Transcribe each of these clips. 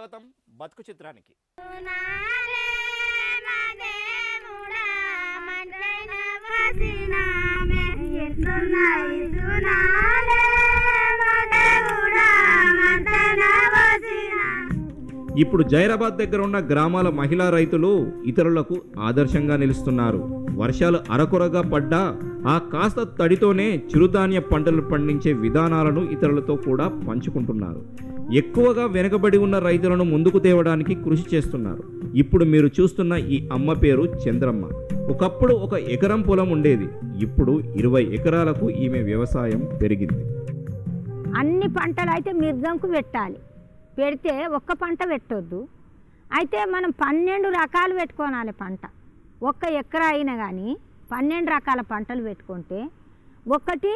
స్వాగతం బతుకు చిత్రానికి. ఇప్పుడు జైరాబాద్ దగ్గర ఉన్న గ్రామాల మహిళా రైతులు ఇతరులకు ఆదర్శంగా నిలుస్తున్నారు. వర్షాలు అరకొరగా పడ్డా ఆ కాస్త తడితోనే చిరుధాన్య పంటలు పండించే విధానాలను ఇతరులతో కూడా పంచుకుంటున్నారు. ఎక్కువగా వెనుకబడి ఉన్న రైతులను ముందుకు తేవడానికి కృషి చేస్తున్నారు. ఇప్పుడు మీరు చూస్తున్న ఈ అమ్మ పేరు చంద్రమ్మ. ఒకప్పుడు 1 ఎకరం పొలం ఉండేది. ఇప్పుడు 20 ఎకరాలకు ఈమె వ్యవసాయం పెరిగింది. అన్ని పంటలు అయితే మిర్గంకు పెట్టాలి. పెడితే ఒక్క పంట పెట్టొద్దు. అయితే మనం 12 రకాలు పెట్టుకోవాలి పంట. 1 ఎకరా అయినా కానీ 12 రకాల పంటలు పెట్టుకుంటే ఒకటి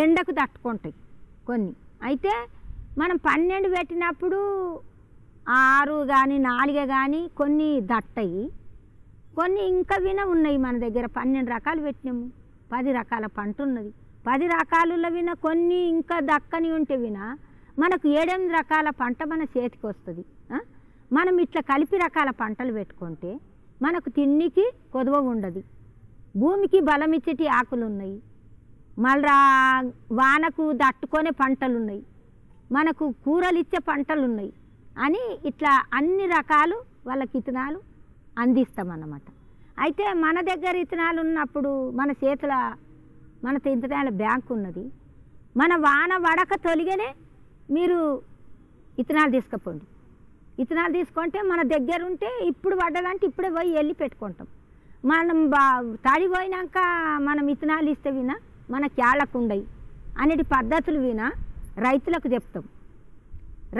ఎండకు తట్టుకుంటాయి కొన్ని. అయితే మనం 12 పెట్టినప్పుడు 6 కానీ 4 కానీ కొన్ని దట్టయి, కొన్ని ఇంకా ఉన్నాయి మన దగ్గర. 12 రకాలు పెట్టినాము, 10 రకాల పంట ఉన్నది. 10 రకాలలో విన కొన్ని ఇంకా దక్కని ఉంటే వినా మనకు 7-8 రకాల పంట మన చేతికి వస్తుంది. మనం ఇట్లా కలిపి రకాల పంటలు పెట్టుకుంటే మనకు తిన్నికి కొదవ ఉండదు. భూమికి బలం ఇచ్చేటి ఆకులు ఉన్నాయి, మళ్ళా వానకు తట్టుకునే పంటలు ఉన్నాయి, మనకు కూరలు ఇచ్చే పంటలు ఉన్నాయి అని ఇట్లా అన్ని రకాలు వాళ్ళకి ఇత్తనాలు అందిస్తామన్నమాట. అయితే మన దగ్గర ఇత్తనాలు ఉన్నప్పుడు మన చేతుల మన ఇత్తనాల బ్యాంక్ ఉన్నది. మన వాన వడక తొలిగనే మీరు ఇత్తనాలు తీసుకుపోండి. ఇత్తనాలు తీసుకుంటే మన దగ్గర ఉంటే ఇప్పుడు పడ్డదంటే ఇప్పుడే పోయి వెళ్ళి పెట్టుకుంటాం. మనం తడి పోయినాక మనం ఇత్తనాలు ఇస్తే వినా మన క్యాళ్ళకు ఉండయి అనేటి పద్ధతులు వినా రైతులకు చెప్తాం.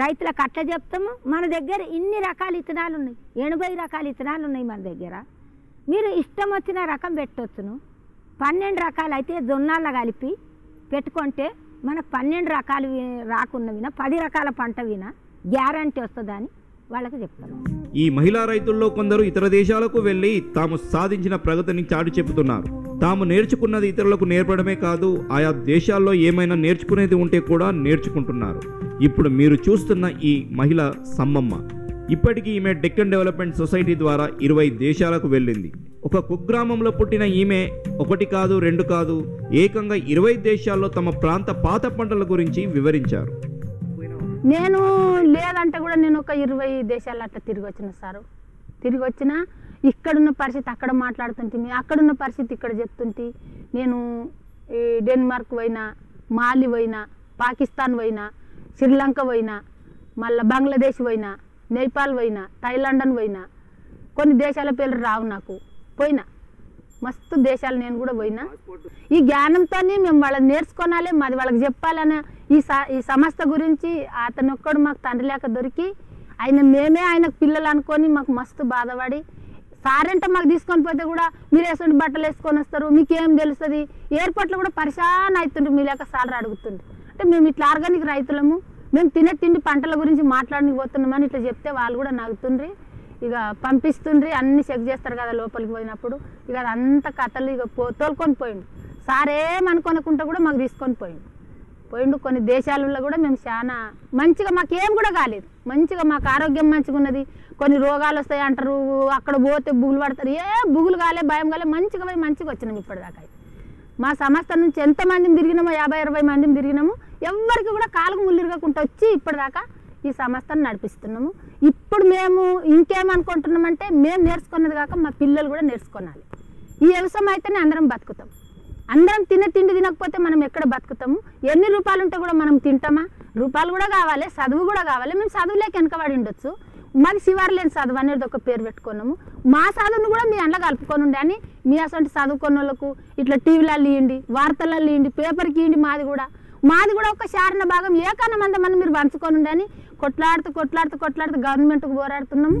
రైతులకు అట్లా చెప్తాము. మన దగ్గర ఇన్ని రకాల ఇత్తనాలు ఉన్నాయి, 80 రకాల ఇత్తనాలు ఉన్నాయి మన దగ్గర. మీరు ఇష్టం వచ్చిన రకం పెట్టవచ్చును. 12 రకాలు అయితే జొన్నాళ్ళ కలిపి పెట్టుకుంటే మనకు 12 రకాలు రాకున్న వినా 10 రకాల పంట వినా గ్యారంటీ వస్తుందని వాళ్ళకి చెప్తాను. ఈ మహిళా రైతుల్లో కొందరు ఇతర దేశాలకు వెళ్ళి తాము సాధించిన ప్రగతిని చాటి చెబుతున్నారు. తాము నేర్చుకున్నది ఇతరులకు నేర్పడమే కాదు, ఆయా దేశాల్లో ఏమైనా నేర్చుకునేది ఉంటే కూడా నేర్చుకుంటున్నారు. ఇప్పుడు మీరు చూస్తున్న ఈ మహిళ సమ్మమ్మ. ఇప్పటికీ ఈమె డెక్కన్ డెవలప్మెంట్ సొసైటీ ద్వారా 20 దేశాలకు వెళ్ళింది. ఒక కుగ్రామంలో పుట్టిన ఈమె 1 కాదు 2 కాదు ఏకంగా 20 దేశాల్లో తమ ప్రాంత పాత పంటల గురించి వివరించారు. నేను లేదంటే కూడా నేను ఒక 20 దేశాలు అట్లా తిరిగి వచ్చిన సారు. తిరిగి వచ్చిన ఇక్కడున్న పరిస్థితి అక్కడ మాట్లాడుతుంటే, అక్కడున్న పరిస్థితి ఇక్కడ చెప్తుంటే, నేను డెన్మార్క్ పోయినా, మాలి పోయినా, పాకిస్తాన్ పోయినా, శ్రీలంక పోయినా, మళ్ళీ బంగ్లాదేశ్ పోయినా, నేపాల్ పోయినా, థాయిలాండ్ పోయినా, కొన్ని దేశాల పేర్లు రావు నాకు. పోయినా మస్తు దేశాలు నేను కూడా పోయినా. ఈ జ్ఞానంతో మేము వాళ్ళని నేర్చుకోవాలి, మాది వాళ్ళకి చెప్పాలనే ఈ సంస్థ గురించి అతను ఒక్కడు మాకు తండ్రి లేక దొరికి మేమే ఆయనకు పిల్లలు అనుకొని మాకు మస్తు బాధపడి, సారంటే మాకు తీసుకొని పోతే కూడా మీరు వేసుకుంటే బట్టలు వేసుకొని వస్తారు, మీకేం తెలుస్తుంది, ఎయిర్పోర్ట్లో కూడా పరిశాన్ అవుతుండ్రు మీ లేక సాలరీ అడుగుతుండ్రు. అంటే మేము ఇట్లా ఆర్గానిక్ రైతులము, మేము తినే తిండి పంటల గురించి మాట్లాడకపోతున్నామని ఇట్లా చెప్తే వాళ్ళు కూడా నవ్వుతుండ్రి. ఇక పంపిస్తుండ్రి, అన్ని చెక్ చేస్తారు కదా లోపలికి పోయినప్పుడు. ఇక అదంతా కథలు ఇక తోలుకొని పోయిండు. సారేమనుకోనకుండా కూడా మాకు తీసుకొని పోయిండు. కొన్ని దేశాలలో కూడా మేము చాలా మంచిగా, మాకేం కూడా కాలేదు, మంచిగా మాకు ఆరోగ్యం మంచిగా ఉన్నది. కొన్ని రోగాలు వస్తాయి అంటారు, అక్కడ పోతే బుగులు పడతారు, బుగులు కాలే, భయం కాలే, మంచిగా పోయి మంచిగా వచ్చినాము ఇప్పటిదాకా. మా సంస్థ నుంచి ఎంతమందిని తిరిగినామో 50-60 మందిని తిరిగినాము. ఎవరికి కూడా కాలుకు ముల్లిరగకుండా వచ్చి ఇప్పటిదాకా ఈ సంస్థను నడిపిస్తున్నాము. ఇప్పుడు మేము ఇంకేమనుకుంటున్నామంటే, మేము నేర్చుకున్నది కాక మా పిల్లలు కూడా నేర్చుకోవాలి. ఈ వ్యవసాయం అయితేనే అందరం బతుకుతాం. అందరం తినే తిండి తినకపోతే మనం ఎక్కడ బతుకుతాము? ఎన్ని రూపాయలు ఉంటే కూడా మనం తింటామా? రూపాయలు కూడా కావాలి, చదువు కూడా కావాలి. మేము చదువులేక వెనకబడి ఉండొచ్చు, మాది శివారు లేని చదువు అనేది ఒక పేరు పెట్టుకున్నాము. మా చదువును కూడా మీ అందులో కలుపుకొని ఉండే అని మీ అసలు చదువుకున్న వాళ్ళకు ఇట్లా టీవీలలో ఇవ్వండి, వార్తలలో ఇవ్వండి, పేపర్కి ఇవ్వండి. మాది కూడా ఒక శారణ భాగం ఏకన్నమందమని మీరు పంచుకొని ఉండే అని కొట్లాడుతూ గవర్నమెంట్కు పోరాడుతున్నాము.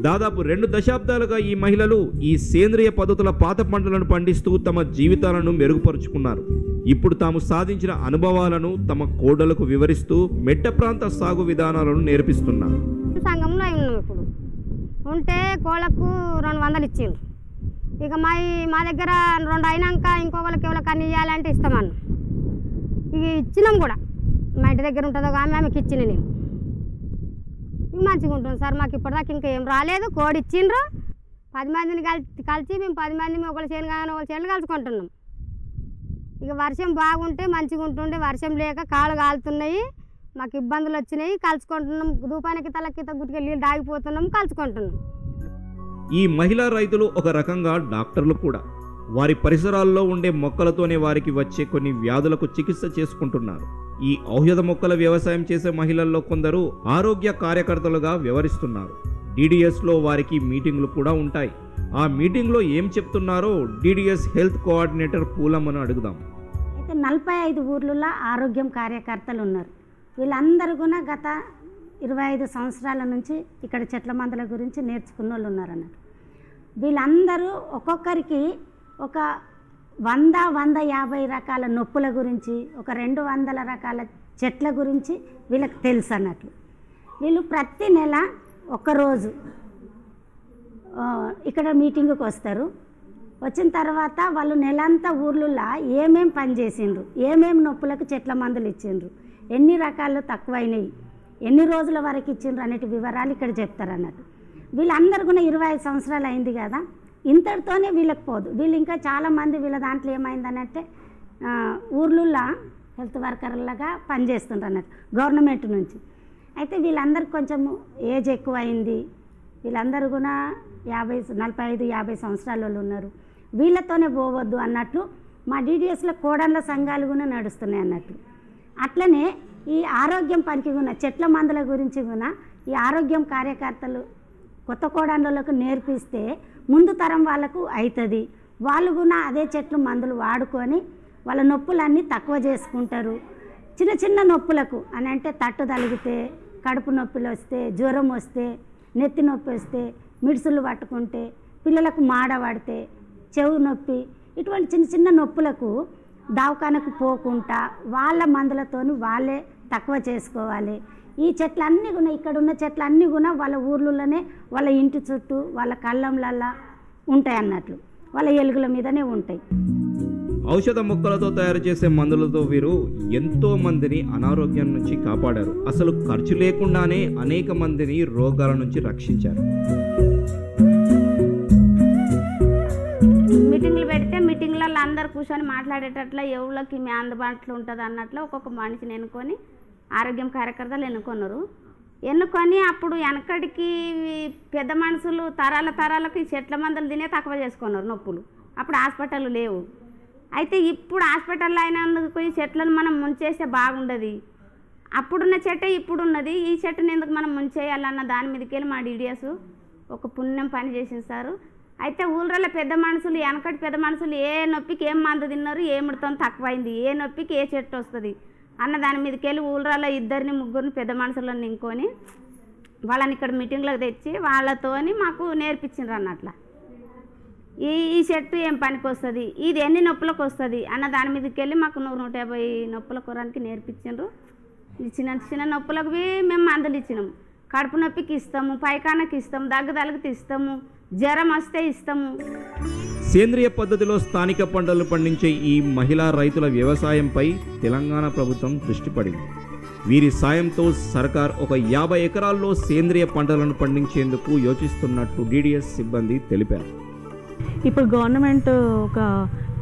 దాదాపు 2 దశాబ్దాలుగా ఈ మహిళలు ఈ సేంద్రియ పద్ధతుల పాత పంటలను పండిస్తూ తమ జీవితాలను మెరుగుపరుచుకున్నారు. ఇప్పుడు తాము సాధించిన అనుభవాలను తమ కోడలకు వివరిస్తూ మెట్ట ప్రాంత సాగు విధానాలను నేర్పిస్తున్నారు. సంఘంలో ఉన్నాం ఇప్పుడు. ఉంటే కోళ్ళకు 200 ఇచ్చిండ్రు. ఇక మా దగ్గర 2 అయినాక ఇంకొకరికి ఎవరికి అన్ని ఇవ్వాలంటే ఇస్తామన్న. ఇక ఇచ్చినాం కూడా. మా ఇంటి దగ్గర ఉంటుందో ఆమెకి ఇచ్చిన నేను. మంచిగా ఉంటుంది సార్. మాకు ఇప్పటిదాకా ఇంకా ఏం రాలేదు. కోడి ఇచ్చిండ్రు, 10 మందిని కలిసి మేము 10 మంది ఒకళ్ళ చేను కానీ ఒకళ్ళ చేనులు కలుసుకుంటున్నాం. ఇక వర్షం బాగుంటే మంచిగా ఉంటుండే, వర్షం లేక కాళ్ళు కాలుతున్నాయి, మాకు ఇబ్బందులు వచ్చినాయి. కలుసుకుంటున్నాం, దూపానికి తలకిత గుట్టికి నీళ్ళు దాగిపోతున్నాం, కలుసుకుంటున్నాం. ఈ మహిళా రైతులు ఒక రకంగా డాక్టర్లు కూడా. వారి పరిసరాల్లో ఉండే మొక్కలతోనే వారికి వచ్చే కొన్ని వ్యాధులకు చికిత్స చేసుకుంటున్నారు. ఈ ఔషధ మొక్కల వ్యవసాయం చేసే మహిళల్లో కొందరు ఆరోగ్య కార్యకర్తలుగా వ్యవహరిస్తున్నారు. డిడిఎస్లో వారికి మీటింగ్లు కూడా ఉంటాయి. ఆ మీటింగ్లో ఏం చెప్తున్నారో డిడిఎస్ హెల్త్ కోఆర్డినేటర్ పూలమ్మను అడుగుదాం. అయితే 45 ఊర్లలో ఆరోగ్యం కార్యకర్తలు ఉన్నారు. వీళ్ళందరూ కూడా గత 25 సంవత్సరాల నుంచి ఇక్కడ చెట్ల మందుల గురించి నేర్చుకున్న వాళ్ళు ఉన్నారన్నట్టు. వీళ్ళందరూ ఒక్కొక్కరికి ఒక 100-150 రకాల నొప్పుల గురించి, ఒక 200 రకాల చెట్ల గురించి వీళ్ళకి తెలుసు అన్నట్లు. వీళ్ళు ప్రతి నెల ఒక్కరోజు ఇక్కడ మీటింగుకి వస్తారు. వచ్చిన తర్వాత వాళ్ళు నెలంతా ఊర్లలో ఏమేం పని చేసిండ్రు, ఏమేం నొప్పులకు చెట్ల మందులు ఇచ్చిండ్రు, ఎన్ని రకాలు తక్కువైనవి, ఎన్ని రోజుల వరకు ఇచ్చిండ్రు అనేటి వివరాలు ఇక్కడ చెప్తారు అన్నట్టు. వీళ్ళందరూ కూడా 25 సంవత్సరాలు అయింది కదా, ఇంతటితోనే వీళ్ళకి పోదు. వీళ్ళు ఇంకా చాలామంది వీళ్ళ దాంట్లో ఏమైందనంటే ఊర్లలో హెల్త్ వర్కర్లుగా పనిచేస్తుండ్రు అన్నట్టు గవర్నమెంట్ నుంచి. అయితే వీళ్ళందరికీ కొంచెం ఏజ్ ఎక్కువ అయింది. వీళ్ళందరూ కూడా 45-50 సంవత్సరాల వాళ్ళు ఉన్నారు. వీళ్ళతోనే పోవద్దు అన్నట్లు మా డిడిఎస్లో కోడళ్ళ సంఘాలు కూడా నడుస్తున్నాయి అన్నట్లు. అట్లనే ఈ ఆరోగ్యం పనికి కూడా చెట్ల మందుల గురించి కూడా ఈ ఆరోగ్యం కార్యకర్తలు కొత్త కోడళ్ళకు నేర్పిస్తే ముందు తరం వాళ్ళకు అవుతుంది. వాళ్ళు కూడా అదే చెట్లు మందులు వాడుకొని వాళ్ళ నొప్పులన్నీ తక్కువ చేసుకుంటారు. చిన్న చిన్న నొప్పులకు అని అంటే తట్టు తలిగితే, కడుపు నొప్పులు వస్తే, జ్వరం వస్తే, నెత్తి నొప్పి వస్తే, మిడుసులు పట్టుకుంటే, పిల్లలకు మాడ పడితే, చెవు నొప్పి, ఇటువంటి చిన్న చిన్న నొప్పులకు దవాఖానకు పోకుండా వాళ్ళ మందులతోని వాళ్ళే తక్కువ చేసుకోవాలి. ఈ చెట్లన్నీ కూడా ఇక్కడ ఉన్న చెట్లన్నీ కూడా వాళ్ళ ఊర్లలోనే వాళ్ళ ఇంటి చుట్టూ వాళ్ళ కళ్ళంలల్లా ఉంటాయి అన్నట్లు, వాళ్ళ ఎలుగుల మీదనే ఉంటాయి. ఔషధ మొక్కలతో తయారు చేసే మందులతో వీరు ఎంతో మందిని అనారోగ్యం నుంచి కాపాడారు. అసలు ఖర్చు లేకుండానే అనేక మందిని రోగాల నుంచి రక్షించారు. మీటింగ్లు పెడితే మీటింగ్లలో అందరు కూర్చొని మాట్లాడేటట్ల ఎవరికి మీ అందుబాటులో ఉంటుంది అన్నట్లు ఒక్కొక్క మనిషిని ఎన్నుకొని ఆరోగ్యం కార్యకర్తలు ఎన్నుకొని అప్పుడు వెనకడికి పెద్ద మనుషులు తరాలకు ఈ చెట్ల మందులు తినే తక్కువ చేసుకున్నారు నొప్పులు. అప్పుడు హాస్పిటల్ లేవు. అయితే ఇప్పుడు హాస్పిటల్ అయినందుకు ఈ చెట్లను మనం ముంచేస్తే బాగుండదు. అప్పుడున్న చెట్టే ఇప్పుడున్నది, ఈ చెట్టుని ఎందుకు మనం ముంచేయాలన్న దాని మీదకి వెళ్ళి మా డిడిఎస్ ఒక పుణ్యం పని చేసింది సారు. అయితే ఊళ్ళలో పెద్ద మనుషులు వెనకటి పెద్ద మనుషులు ఏ నొప్పికి ఏం మందు తిన్నారు, ఏ ముడతం తక్కువైంది, ఏ నొప్పికి ఏ చెట్టు వస్తుంది అన్న దాని మీదకి వెళ్ళి ఊళ్ళలో 2-3 పెద్ద మనుషులను నింకొని వాళ్ళని ఇక్కడ మీటింగ్లకు తెచ్చి వాళ్ళతోని మాకు నేర్పించిండ్రు అన్నట్ల. ఈ చెట్టు ఏం పనికి వస్తుంది, ఇది ఎన్ని నొప్పులకు వస్తుంది అన్న దాని మీదకి వెళ్ళి మాకు 100-150 నొప్పుల కూరానికి నేర్పించిండ్రు. ఈ చిన్న చిన్న నొప్పులకు మేము మందులు ఇచ్చినాము. కడుపు నొప్పికి ఇస్తాము, పైకానకి ఇస్తాము, దగ్గుదలకి ఇస్తాము, జ్వరం వస్తే ఇస్తాము. సేంద్రియ పద్ధతిలో స్థానిక పంటలు పండించే ఈ మహిళా రైతుల వ్యవసాయంపై తెలంగాణ ప్రభుత్వం దృష్టి పడింది. వీరి సాయంతో సర్కార్ ఒక 50 ఎకరాల్లో సేంద్రియ పంటలను పండించేందుకు యోచిస్తున్నట్టు డిడిఎస్ సిబ్బంది తెలిపారు. ఇప్పుడు గవర్నమెంట్ ఒక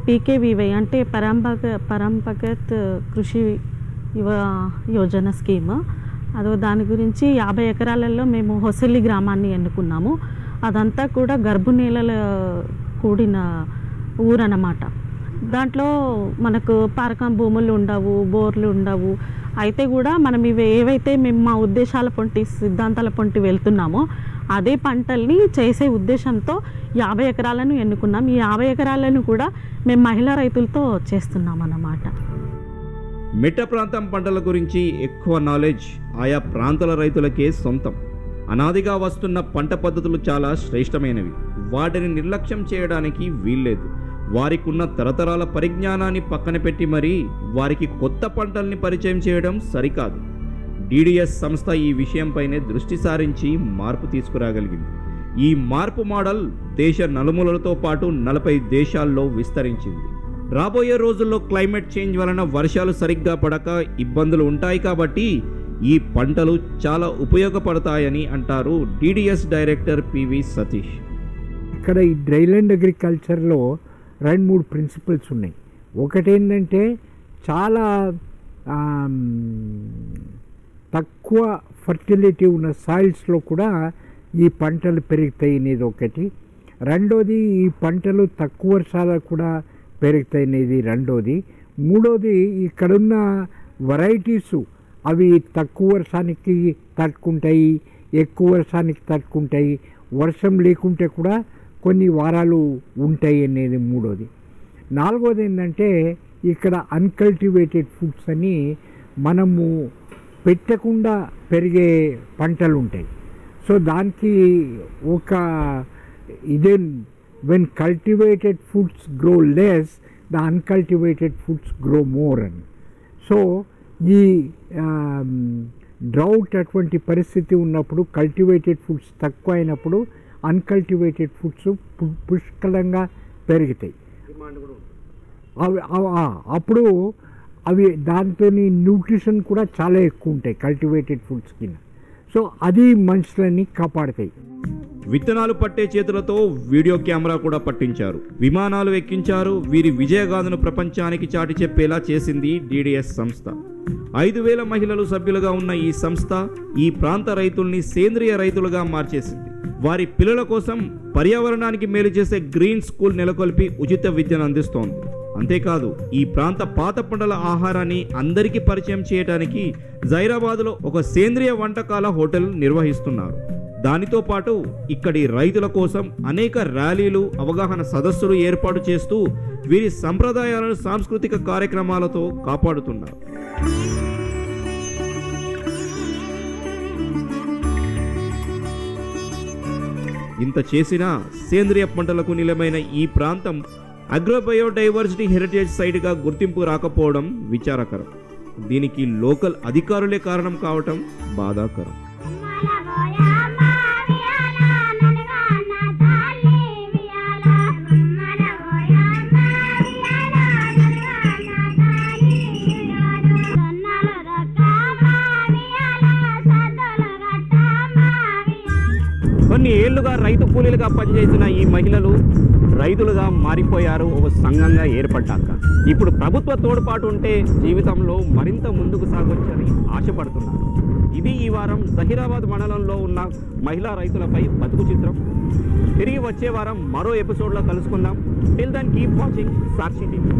పీకేవీవై అంటే పరంపగత్ కృషి యోజన స్కీమ్, అదో దాని గురించి 50 ఎకరాలలో మేము హొసెల్లి గ్రామాన్ని ఎన్నుకున్నాము. అదంతా కూడా గర్భునేలల కూడిన ఊరన్నమాట. దాంట్లో మనకు పారకం భూములు ఉండవు, బోర్లు ఉండవు. అయితే కూడా మనం ఏవైతే మేము మా ఉద్దేశాల పొంటి సిద్ధాంతాల పొంటి వెళ్తున్నామో అదే పంటల్ని చేసే ఉద్దేశంతో 50 ఎకరాలను ఎన్నుకున్నాం. ఈ 50 ఎకరాలను కూడా మేము మహిళా రైతులతో చేస్తున్నాం అన్నమాట. మిట్ట ప్రాంతం పంటల గురించి ఎక్కువ నాలెడ్జ్ ఆయా ప్రాంతాల రైతులకే సొంతం. అనాదిగా వస్తున్న పంట పద్ధతులు చాలా శ్రేష్టమైనవి. వాటిని నిర్లక్ష్యం చేయడానికి వీల్లేదు. వారికి ఉన్న తరతరాల పరిజ్ఞానాన్ని పక్కన పెట్టి మరీ వారికి కొత్త పంటల్ని పరిచయం చేయడం సరికాదు. డిడిఎస్ సంస్థ ఈ విషయంపైనే దృష్టి సారించి మార్పు తీసుకురాగలిగింది. ఈ మార్పు మోడల్ దేశ నలుమూలలతో పాటు 40 దేశాల్లో విస్తరించింది. రాబోయే రోజుల్లో క్లైమేట్ చేంజ్ వలన వర్షాలు సరిగ్గా పడక ఇబ్బందులు ఉంటాయి కాబట్టి ఈ పంటలు చాలా ఉపయోగపడతాయని అంటారు DDS డైరెక్టర్ పివి సతీష్. ఇక్కడ ఈ డ్రైల్యాండ్ అగ్రికల్చర్లో 2-3 ప్రిన్సిపల్స్ ఉన్నాయి. ఒకటేంటంటే చాలా తక్కువ ఫర్టిలిటీ ఉన్న సాయిల్స్లో కూడా ఈ పంటలు పెరుగుతాయి అనేది ఒకటి. రెండోది ఈ పంటలు తక్కువ వర్షాలకు కూడా పెరుగుతాయి అనేది రెండోది. మూడోది ఇక్కడున్న వెరైటీసు అవి తక్కువ వర్షానికి తట్టుకుంటాయి, ఎక్కువ వర్షానికి తట్టుకుంటాయి, వర్షం లేకుంటే కూడా కొన్ని వారాలు ఉంటాయి అనేది మూడోది. నాలుగోది ఏంటంటే ఇక్కడ అన్కల్టివేటెడ్ ఫుడ్స్ అని మనము పెట్టకుండా పెరిగే పంటలు ఉంటాయి. సో దానికి ఒక ఇదే when cultivated foods grow less the uncultivated foods grow more అని. సో ఈ డ్రౌట్ అటువంటి పరిస్థితి ఉన్నప్పుడు కల్టివేటెడ్ ఫుడ్స్ తక్కువ అయినప్పుడు అన్కల్టివేటెడ్ ఫుడ్స్ పుష్కలంగా పెరుగుతాయి. అప్పుడు అవి దాంతో న్యూట్రిషన్ కూడా చాలా ఎక్కువ ఉంటాయి కల్టివేటెడ్ ఫుడ్స్ కింద. సో అది మనుషులని కాపాడుతాయి. విత్తనాలు పట్టే చేతులతో వీడియో కెమెరా కూడా పట్టించారు, విమానాలు ఎక్కించారు. వీరి విజయగాథను ప్రపంచానికి చాటి చెప్పేలా చేసింది DDS సంస్థ. 5,000 మహిళలు సభ్యులుగా ఉన్న ఈ సంస్థ ఈ ప్రాంత రైతుల్ని సేంద్రియ రైతులుగా మార్చేసింది. వారి పిల్లల కోసం పర్యావరణానికి మేలు చేసే గ్రీన్ స్కూల్ నెలకొల్పి ఉచిత విద్యను అందిస్తోంది. అంతేకాదు ఈ ప్రాంత పాత పంటల ఆహారాన్ని అందరికీ పరిచయం చేయడానికి జైరాబాద్లో ఒక సేంద్రియ వంటకాల హోటల్ నిర్వహిస్తున్నారు. దానితో పాటు ఇక్కడి రైతుల కోసం అనేక ర్యాలీలు, అవగాహన సదస్సులు ఏర్పాటు చేస్తూ వీరి సంప్రదాయాలను సాంస్కృతిక కార్యక్రమాలతో కాపాడుతున్నారు. ఇంత చేసినా సేంద్రియ పంటలకు నిలమైన ఈ ప్రాంతం అగ్రోబయోడైవర్సిటీ హెరిటేజ్ సైట్గా గుర్తింపు రాకపోవడం విచారకరం. దీనికి లోకల్ అధికారులే కారణం కావటం బాధాకరం. కొన్ని ఏళ్లుగా రైతు కూలీలుగా పనిచేసిన ఈ మహిళలు రైతులుగా మారిపోయారు ఒక సంఘంగా ఏర్పడ్డాక. ఇప్పుడు ప్రభుత్వ తోడ్పాటు ఉంటే జీవితంలో మరింత ముందుకు సాగొచ్చని ఆశపడుతున్నారు. ఇది ఈ వారం జహీరాబాద్ మండలంలో ఉన్న మహిళా రైతులపై బతుకు చిత్రం. తిరిగి వచ్చే వారం మరో ఎపిసోడ్లో కలుసుకుందాం. టిల్ దెన్ కీప్ వాచింగ్ సాక్షి టీవీ.